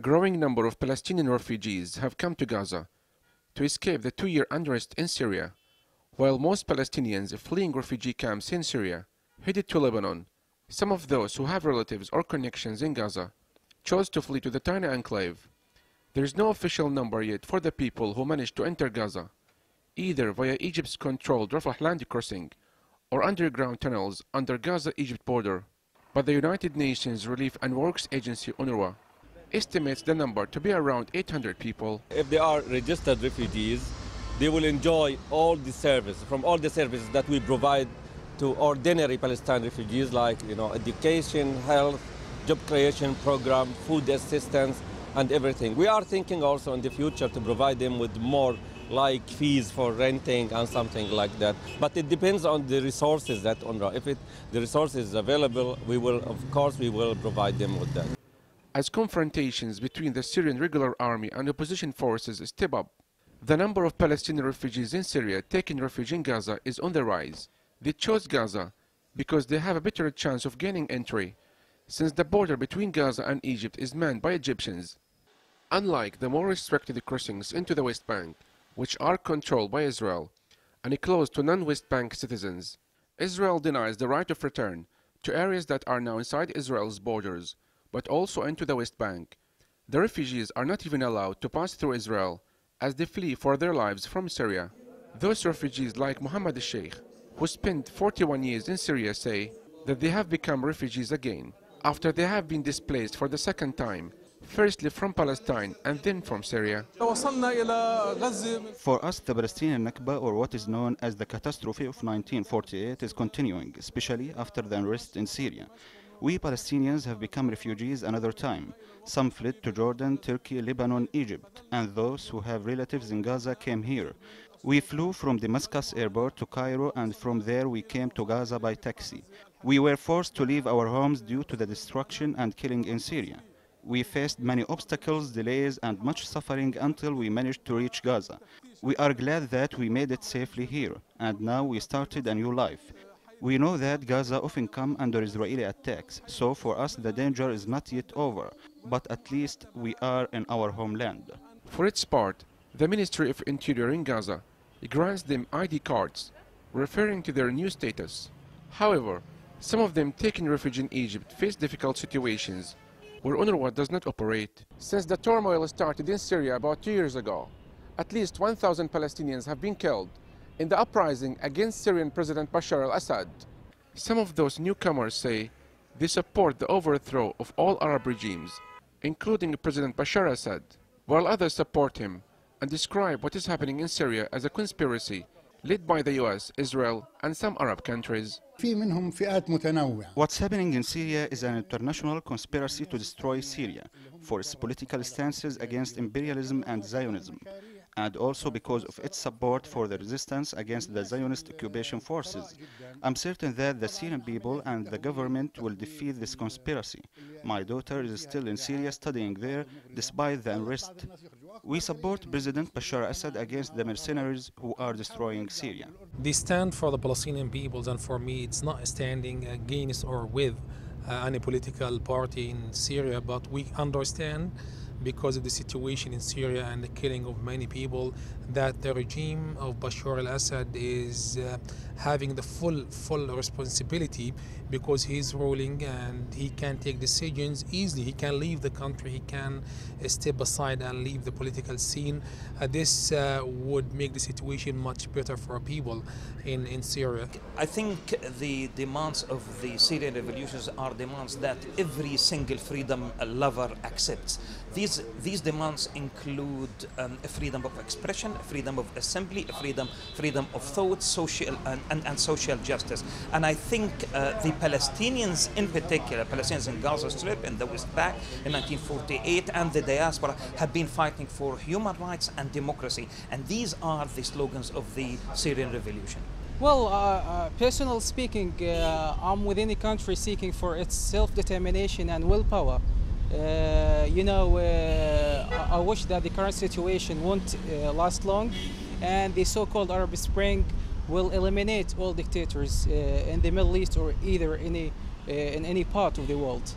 A growing number of Palestinian refugees have come to Gaza to escape the two-year unrest in Syria, while most Palestinians fleeing refugee camps in Syria headed to Lebanon. Some of those who have relatives or connections in Gaza chose to flee to the tiny enclave. There is no official number yet for the people who managed to enter Gaza, either via Egypt's controlled Rafah land crossing or underground tunnels under Gaza-Egypt border. But the United Nations Relief and Works Agency UNRWA estimates the number to be around 800 people. If they are registered refugees, they will enjoy all the services, from all the services that we provide to ordinary Palestinian refugees, like education, health, job creation program, food assistance, and everything. We are thinking also in the future to provide them with more like fees for renting and something like that. But it depends on the resources that UNRWA. If the resource is available, we will provide them with that. As confrontations between the Syrian regular army and opposition forces step up, the number of Palestinian refugees in Syria taking refuge in Gaza is on the rise. They chose Gaza because they have a better chance of gaining entry, since the border between Gaza and Egypt is manned by Egyptians. Unlike the more restricted crossings into the West Bank, which are controlled by Israel and closed to non-West Bank citizens, Israel denies the right of return to areas that are now inside Israel's borders, but also into the West Bank. The refugees are not even allowed to pass through Israel as they flee for their lives from Syria. Those refugees like Mohammed Al-Shaikh, who spent 41 years in Syria, say that they have become refugees again after they have been displaced for the second time, firstly from Palestine and then from Syria. For us, the Palestinian Nakba, or what is known as the catastrophe of 1948, is continuing, especially after the unrest in Syria. We Palestinians have become refugees another time. Some fled to Jordan, Turkey, Lebanon, Egypt, and those who have relatives in Gaza came here. We flew from Damascus airport to Cairo, and from there we came to Gaza by taxi. We were forced to leave our homes due to the destruction and killing in Syria. We faced many obstacles, delays, and much suffering until we managed to reach Gaza. We are glad that we made it safely here, and now we started a new life. We know that Gaza often comes under Israeli attacks, so for us the danger is not yet over, but at least we are in our homeland. For its part, the Ministry of Interior in Gaza grants them ID cards, referring to their new status. However, some of them taking refuge in Egypt face difficult situations where UNRWA does not operate. Since the turmoil started in Syria about 2 years ago, at least 1,000 Palestinians have been killed in the uprising against Syrian President Bashar al-Assad. Some of those newcomers say they support the overthrow of all Arab regimes, including President Bashar al-Assad, while others support him and describe what is happening in Syria as a conspiracy led by the US, Israel, and some Arab countries. What's happening in Syria is an international conspiracy to destroy Syria for its political stances against imperialism and Zionism, and also because of its support for the resistance against the Zionist occupation forces. I'm certain that the Syrian people and the government will defeat this conspiracy. My daughter is still in Syria studying there despite the unrest. We support President Bashar al-Assad against the mercenaries who are destroying Syria. They stand for the Palestinian peoples, and for me it's not standing against or with any political party in Syria, but we understand, because of the situation in Syria and the killing of many people, that the regime of Bashar al-Assad is having the full responsibility, because he's ruling and he can take decisions easily. He can leave the country, he can step aside and leave the political scene. This would make the situation much better for people in Syria. I think the demands of the Syrian revolutions are demands that every single freedom lover accepts. These demands include freedom of expression, freedom of assembly, freedom of thought, social and social justice. And I think the Palestinians in particular, Palestinians in Gaza Strip, in the West Bank in 1948, and the diaspora have been fighting for human rights and democracy. And these are the slogans of the Syrian revolution. Well, personally speaking, I'm within a country seeking for its self-determination and willpower. I wish that the current situation won't last long, and the so-called Arab Spring will eliminate all dictators in the Middle East or either in any part of the world.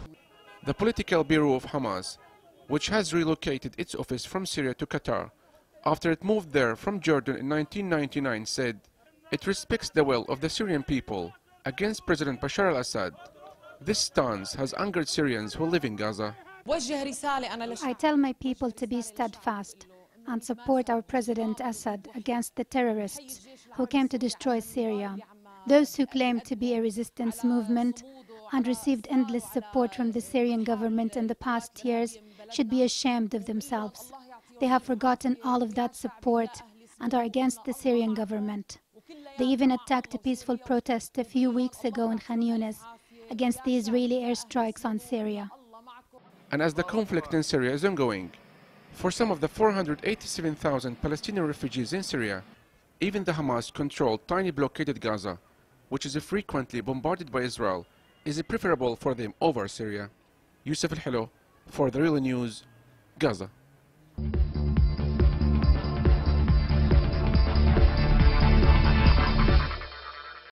The political bureau of Hamas which has relocated its office from Syria to Qatar after it moved there from Jordan in 1999, said it respects the will of the Syrian people against President Bashar al-Assad. This stance has angered Syrians who live in Gaza. I tell my people to be steadfast and support our President Assad against the terrorists who came to destroy Syria. Those who claim to be a resistance movement and received endless support from the Syrian government in the past years should be ashamed of themselves. They have forgotten all of that support and are against the Syrian government. They even attacked a peaceful protest a few weeks ago in Khan Yunis against the Israeli airstrikes on Syria. And as the conflict in Syria is ongoing, for some of the 487,000 Palestinian refugees in Syria, even the Hamas-controlled tiny blockaded Gaza, which is frequently bombarded by Israel, is preferable for them over Syria. Yusuf Al-Hilo, for The Real News, Gaza.